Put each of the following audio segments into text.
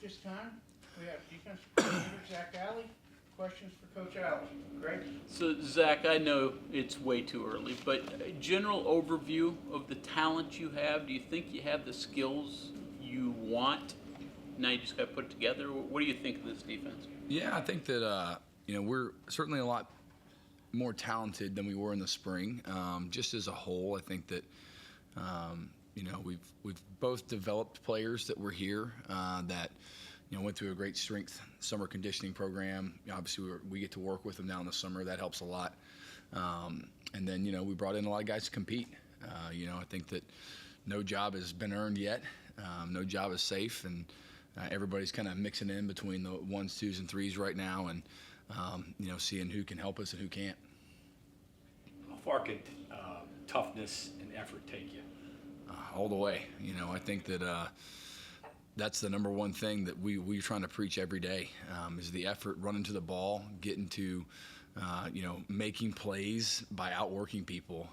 this time, we have defensive coordinator Zach Alley. Questions for Coach Alley. Greg? So, Zach, I know it's way too early, but a general overview of the talent you have, do you think you have the skills you want? Now you just got to put it together. What do you think of this defense? Yeah, I think that, we're certainly a lot more talented than we were in the spring. Just as a whole, I think that, we've both developed players that were here that, went through a great strength summer conditioning program. Obviously, we get to work with them now in the summer. That helps a lot. And then, we brought in a lot of guys to compete. I think that no job has been earned yet. No job is safe, and everybody's kind of mixing in between the 1s, 2s, and 3s right now, and seeing who can help us and who can't. How far could toughness and effort take you? All the way. I think that that's the number one thing that we're trying to preach every day is the effort, running to the ball, getting to, making plays by outworking people.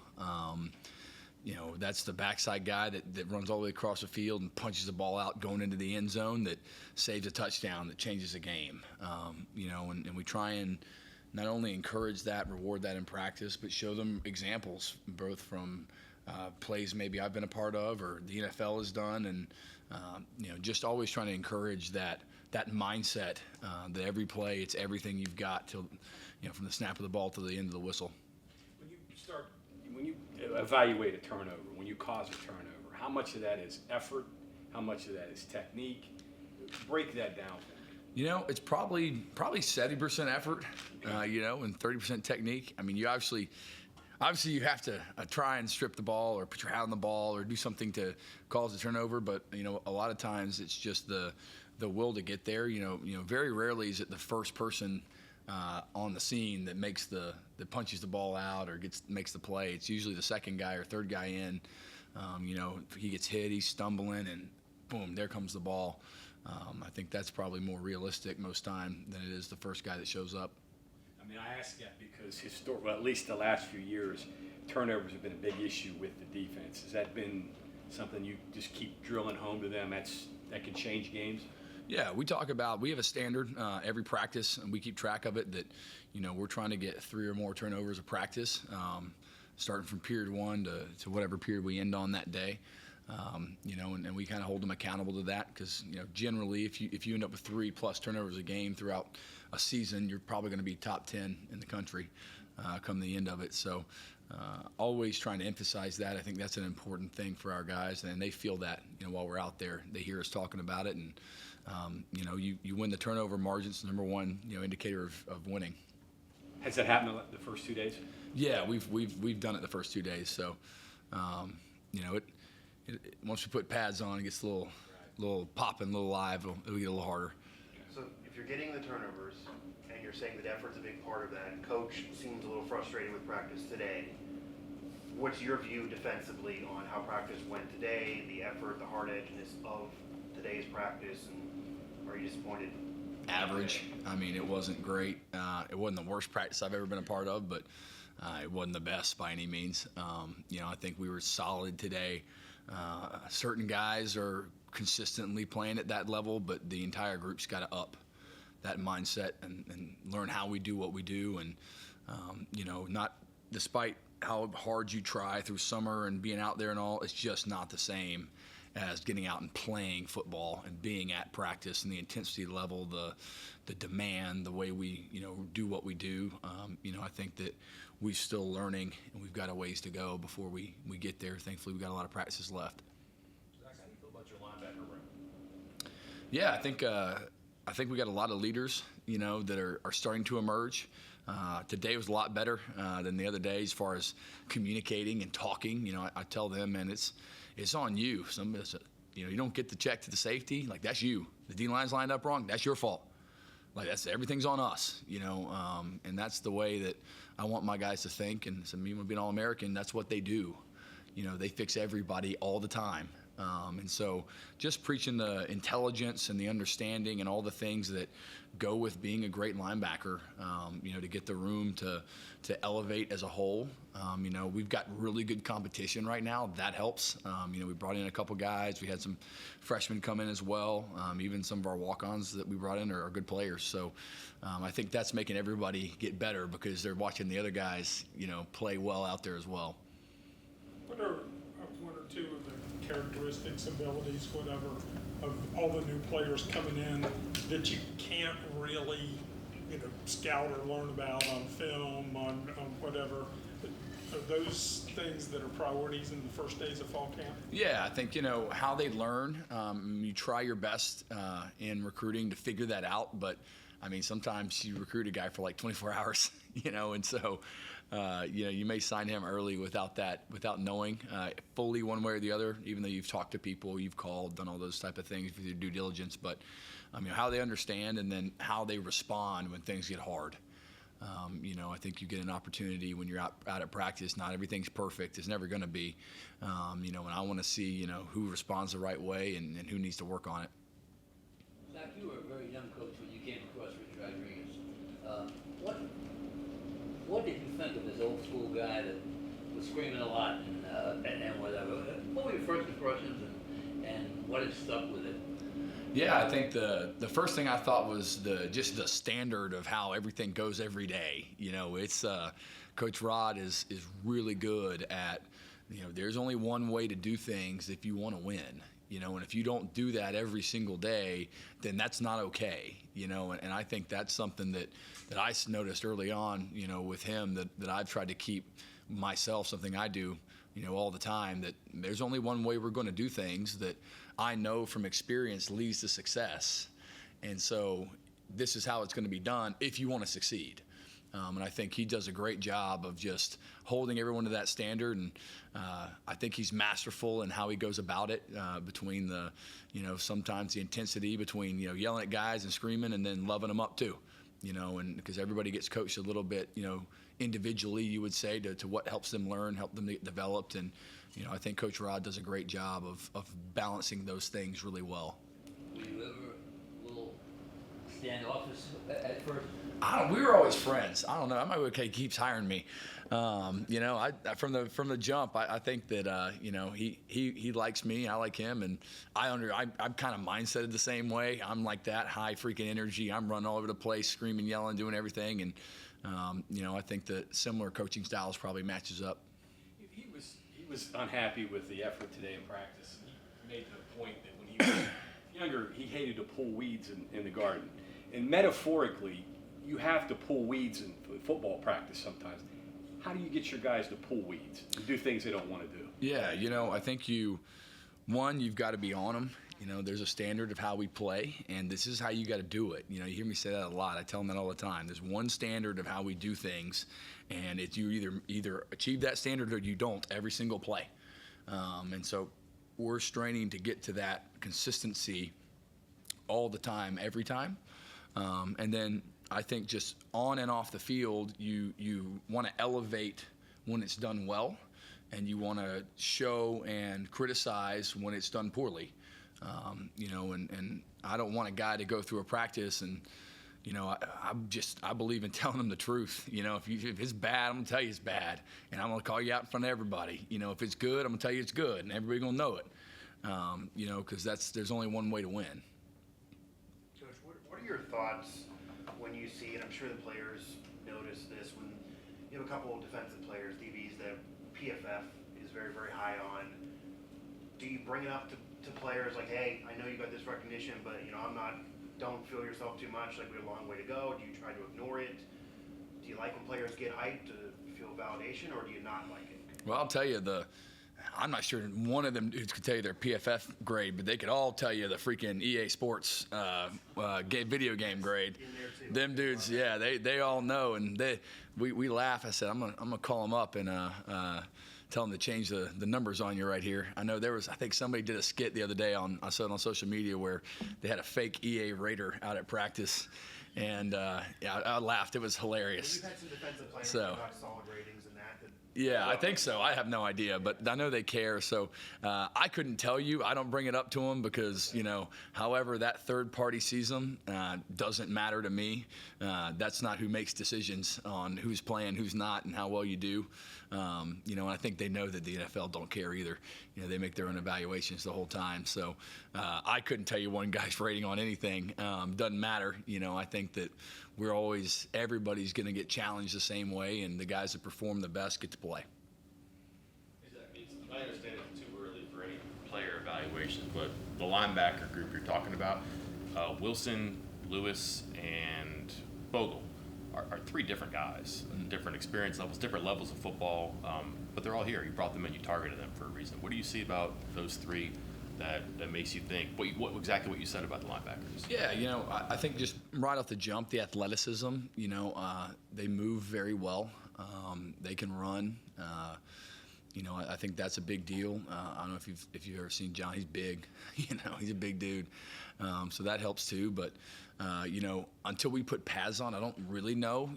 That's the backside guy that runs all the way across the field and punches the ball out going into the end zone that saves a touchdown, that changes a game. And we try and not only encourage that, reward that in practice, but show them examples, both from plays maybe I've been a part of or the NFL has done, and just always trying to encourage that mindset that every play, it's everything you've got till, from the snap of the ball to the end of the whistle. When you evaluate a turnover, when you cause a turnover, how much of that is effort? How much of that is technique? Break that down for me. It's probably 70% effort, and 30% technique. I mean, you obviously you have to try and strip the ball or put your hat on the ball or do something to cause a turnover. But, a lot of times it's just the will to get there. Very rarely is it the first person on the scene that that punches the ball out or makes the play. It's usually the second guy or third guy in. If he gets hit, he's stumbling, and boom, there comes the ball. I think that's probably more realistic most time than it is the first guy that shows up. I mean, I ask that because at least the last few years, turnovers have been a big issue with the defense. Has that been something you just keep drilling home to them that can change games? Yeah, we have a standard every practice, and we keep track of it that, we're trying to get 3 or more turnovers a practice, starting from period 1 to whatever period we end on that day. And we kind of hold them accountable to that because, generally if you end up with 3+ turnovers a game throughout a season, you're probably going to be top 10 in the country come the end of it. So always trying to emphasize that. I think that's an important thing for our guys, and they feel that, while we're out there. They hear us talking about it, and, you win the turnover margins, number one, indicator of winning. Has that happened the first 2 days? Yeah, we've done it the first 2 days. So, once we put pads on, it gets a little popping, a little live. It'll get a little harder. So if you're getting the turnovers and you're saying that effort's a big part of that, Coach seems a little frustrated with practice today. What's your view defensively on how practice went today, the effort, the hard edginess of today's practice, and are you disappointed? Average. I mean, it wasn't great. It wasn't the worst practice I've ever been a part of, but it wasn't the best by any means. I think we were solid today. Certain guys are consistently playing at that level, but the entire group's got to up that mindset and learn how we do what we do. And, not despite how hard you try through summer and being out there and all, it's just not the same as getting out and playing football and being at practice and the intensity level, the demand, the way we, do what we do. I think that we're still learning, and we've got a ways to go before we get there. Thankfully, we've got a lot of practices left. Zach, how do you feel about your linebacker room? Yeah, I think we got a lot of leaders, that are starting to emerge. Today was a lot better than the other day as far as communicating and talking. I tell them, man, it's on you. You don't get the check to the safety, like that's you. The D-line's lined up wrong, that's your fault. Like everything's on us, and that's the way that I want my guys to think. And so me being All-American, that's what they do. They fix everybody all the time. And so just preaching the intelligence and the understanding and all the things that go with being a great linebacker, to get the room to elevate as a whole. We've got really good competition right now. That helps. We brought in a couple guys. We had some freshmen come in as well. Even some of our walk-ons that we brought in are good players. So I think that's making everybody get better because they're watching the other guys, play well out there as well. What are one or two of the characteristics, abilities, whatever, of all the new players coming in that you can't really, scout or learn about on film, on whatever? Are those things that are priorities in the first days of fall camp? Yeah, I think, how they learn, you try your best in recruiting to figure that out. But, sometimes you recruit a guy for like 24 hours, and so, you may sign him early without knowing fully one way or the other, even though you've talked to people, you've called, done all those type of things with your due diligence. But, how they understand and then how they respond when things get hard. I think you get an opportunity when you're out at practice. Not everything's perfect. It's never going to be. And I want to see, who responds the right way and who needs to work on it. Zach, you were a very young coach when you came across Rich Rodriguez. What did you think of this old school guy that was screaming a lot and whatever? What were your first impressions and what has stuck with it? Yeah, I think the first thing I thought was just the standard of how everything goes every day. It's Coach Rod is really good at, there's only one way to do things if you want to win. And if you don't do that every single day, then that's not okay. And I think that's something that I noticed early on, with him that I've tried to keep myself, something I do, all the time, that there's only one way we're going to do things that I know from experience leads to success. And so this is how it's going to be done if you want to succeed. And I think he does a great job of just holding everyone to that standard. And I think he's masterful in how he goes about it, between the, sometimes the intensity between, yelling at guys and screaming and then loving them up too, and because everybody gets coached a little bit, individually, you would say, to what helps them learn, help them get developed. And, I think Coach Rod does a great job of balancing those things really well. Were you ever a little standoffish at first? We were always friends. I don't know. I might be okay. He keeps hiring me. From the jump, I think that he likes me. I like him, and I'm kind of mindseted the same way. I'm like that high freaking energy. I'm running all over the place, screaming, yelling, doing everything, and I think that similar coaching styles probably matches up. He was unhappy with the effort today in practice. He made the point that when he was younger, he hated to pull weeds in the garden, and metaphorically, you have to pull weeds in football practice sometimes. How do you get your guys to pull weeds and do things they don't want to do? Yeah, I think you've got to be on them. There's a standard of how we play, and this is how you got to do it. You hear me say that a lot. I tell them that all the time. There's one standard of how we do things, and it's you either achieve that standard or you don't every single play. And so we're straining to get to that consistency all the time, every time. And then I think just on and off the field, you want to elevate when it's done well, and you want to show and criticize when it's done poorly. And I don't want a guy to go through a practice and, I believe in telling them the truth. If it's bad, I'm going to tell you it's bad, and I'm going to call you out in front of everybody. If it's good, I'm going to tell you it's good, and everybody's going to know it, because there's only one way to win. Coach, what are your thoughts when you see, and I'm sure the players notice this, when you have a couple of defensive players, DBs, that PFF is very, very high on? Do you bring it up to players like, hey, I know you got this recognition, but don't feel yourself too much, like we have a long way to go? Do you try to ignore it? Do you like when players get hyped to feel validation, or do you not like it? Well, I'll tell you, I'm not sure one of them dudes could tell you their PFF grade, but they could all tell you the freaking EA Sports video game grade. Them dudes, yeah, they all know, and we laugh. I said, I'm gonna call them up and tell them to change the numbers on you right here. I know I think somebody did a skit the other day I saw it on social media where they had a fake EA Raider out at practice, and I laughed. It was hilarious. You've had some defensive players So, who got solid ratings and that Yeah, I think so. I have no idea, but I know they care. So I couldn't tell you. I don't bring it up to them because, however that third party sees them doesn't matter to me. That's not who makes decisions on who's playing, who's not, and how well you do. And I think they know that the NFL don't care either. They make their own evaluations the whole time. So I couldn't tell you one guy's rating on anything. Doesn't matter. I think that everybody's going to get challenged the same way, and the guys that perform the best get to play. I understand it's too early for any player evaluations, but the linebacker group you're talking about, Wilson, Lewis, and Bogle are three different guys, different experience levels, different levels of football, but they're all here. You brought them in, you targeted them for a reason. What do you see about those three that makes you think exactly what you said about the linebackers? Yeah, I think just right off the jump, the athleticism, they move very well. They can run. I think that's a big deal. I don't know if you've ever seen John. He's big. He's a big dude. So that helps too. But until we put pads on, I don't really know.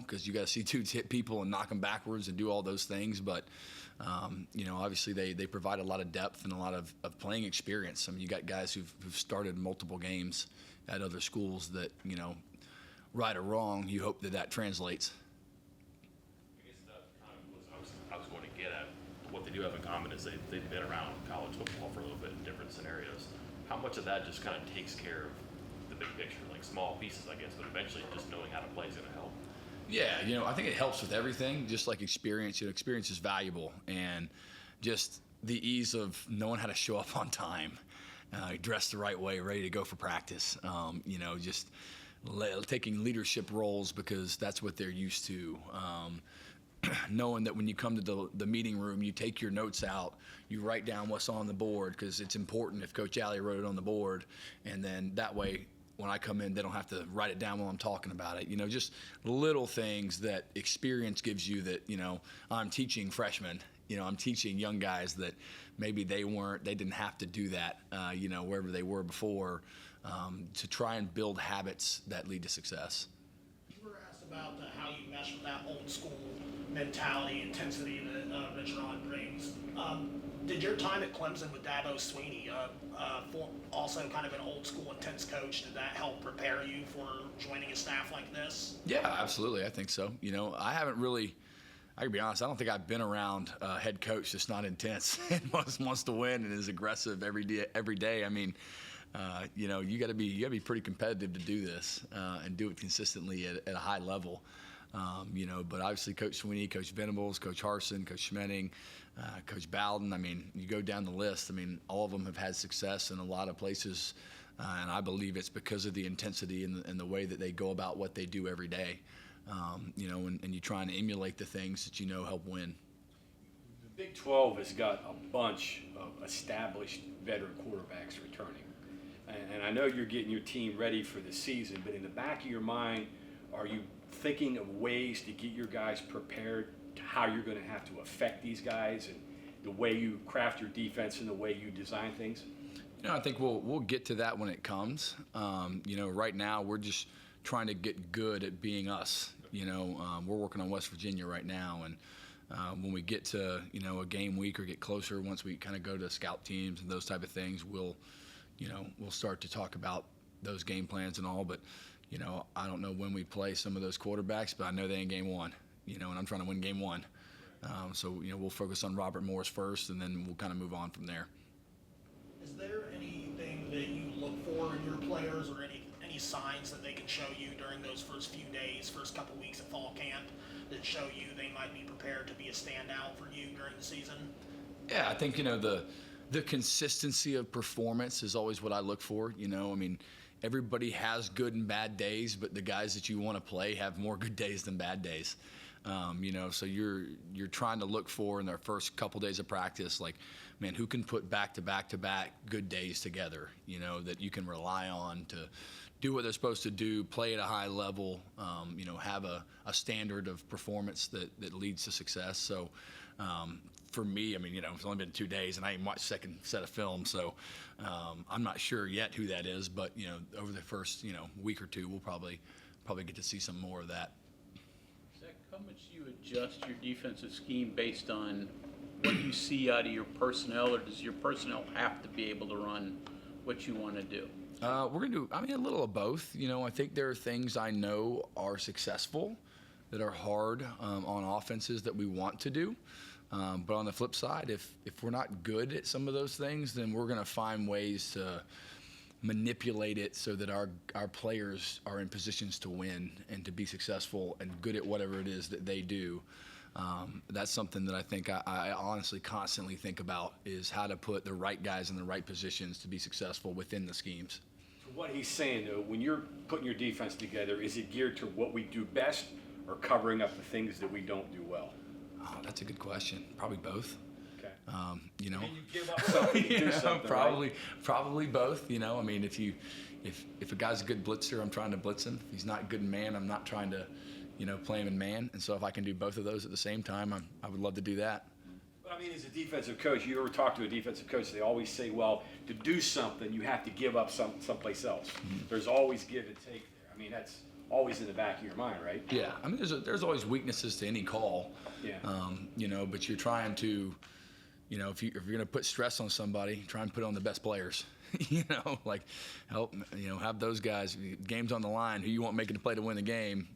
Because you got to see dudes hit people and knock them backwards and do all those things. But obviously they provide a lot of depth and a lot of playing experience. I mean, you got guys who've started multiple games at other schools that right or wrong, you hope that translates. I guess that kind of was I was going to get at. What they do have in common is they've been around college football for a little bit in different scenarios. How much of that just kind of takes care of the big picture, like small pieces, I guess, but eventually just knowing how to play is going to help? Yeah, I think it helps with everything, just like experience. Experience is valuable, and just the ease of knowing how to show up on time, dressed the right way, ready to go for practice. Just taking leadership roles because that's what they're used to. Knowing that when you come to the meeting room, you take your notes out, you write down what's on the board because it's important if Coach Alley wrote it on the board, and then that way when I come in, they don't have to write it down while I'm talking about it. Just little things that experience gives you that, I'm teaching freshmen, I'm teaching young guys that maybe they didn't have to do that, wherever they were before, to try and build habits that lead to success. You were asked about how you mesh with that old school mentality, intensity that Richard brings. Did your time at Clemson with Dabo Sweeney, also kind of an old school intense coach, did that help prepare you for joining a staff like this? Yeah, absolutely. I think so. I haven't really, I can be honest, I don't think I've been around a head coach that's not intense and wants to win and is aggressive every day. I mean, you got to be pretty competitive to do this and do it consistently at a high level. But obviously Coach Sweeney, Coach Venables, Coach Harsin, Coach Schmedding, Coach Bowden, I mean, you go down the list, I mean, all of them have had success in a lot of places, and I believe it's because of the intensity and the way that they go about what they do every day, and you try and emulate the things that help win. The Big 12 has got a bunch of established veteran quarterbacks returning. And I know you're getting your team ready for the season, but in the back of your mind, are you thinking of ways to get your guys prepared to how you're going to have to affect these guys and the way you craft your defense and the way you design things? I think we'll get to that when it comes. Right now we're just trying to get good at being us. We're working on West Virginia right now, and when we get to a game week or get closer, once we kind of go to scout teams and those type of things, we'll start to talk about those game plans and all. But I don't know when we play some of those quarterbacks, but I know they in game one, and I'm trying to win game one. So we'll focus on Robert Morris first, and then we'll kind of move on from there. Is there anything that you look for in your players, or any signs that they can show you during those first few days, first couple weeks at fall camp, that show you they might be prepared to be a standout for you during the season? Yeah, I think the consistency of performance is always what I look for. Everybody has good and bad days, but the guys that you want to play have more good days than bad days. So you're trying to look for in their first couple days of practice, like, man, who can put back to back good days together, that you can rely on to do what they're supposed to do, play at a high level, have a standard of performance that leads to success. So for me, it's only been 2 days and I ain't watched second set of film, so I'm not sure yet who that is, but over the first week or two, we'll probably get to see some more of that. How much do you adjust your defensive scheme based on what you see out of your personnel, or does your personnel have to be able to run what you want to do? We're going to do, I mean, a little of both. You know, I think there are things I know are successful that are hard on offenses that we want to do. But on the flip side, if we're not good at some of those things, then we're going to find ways to manipulate it so that our players are in positions to win and to be successful and good at whatever it is that they do. That's something that I think I honestly constantly think about, is how to put the right guys in the right positions to be successful within the schemes. So what he's saying, though, when you're putting your defense together, is it geared to what we do best or covering up the things that we don't do well? Oh, that's a good question. Probably both. Okay. You know, I mean, you give up something to do know, something, probably both. You know, I mean, if a guy's a good blitzer, I'm trying to blitz him. If he's not good in man, I'm not trying to, play him in man. And so if I can do both of those at the same time, I would love to do that. But I mean, as a defensive coach, you ever talk to a defensive coach, they always say, well, to do something, you have to give up someplace else. Mm-hmm. There's always give and take there. I mean, that's always in the back of your mind, right? Yeah. I mean, there's always weaknesses to any call. Yeah. But you're trying to, if you're going to put stress on somebody, try and put it on the best players. Like help, have those guys, game's on the line, who you want making the play to win the game,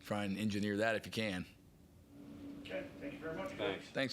try and engineer that if you can. Okay, thank you very much. Thanks. Thanks.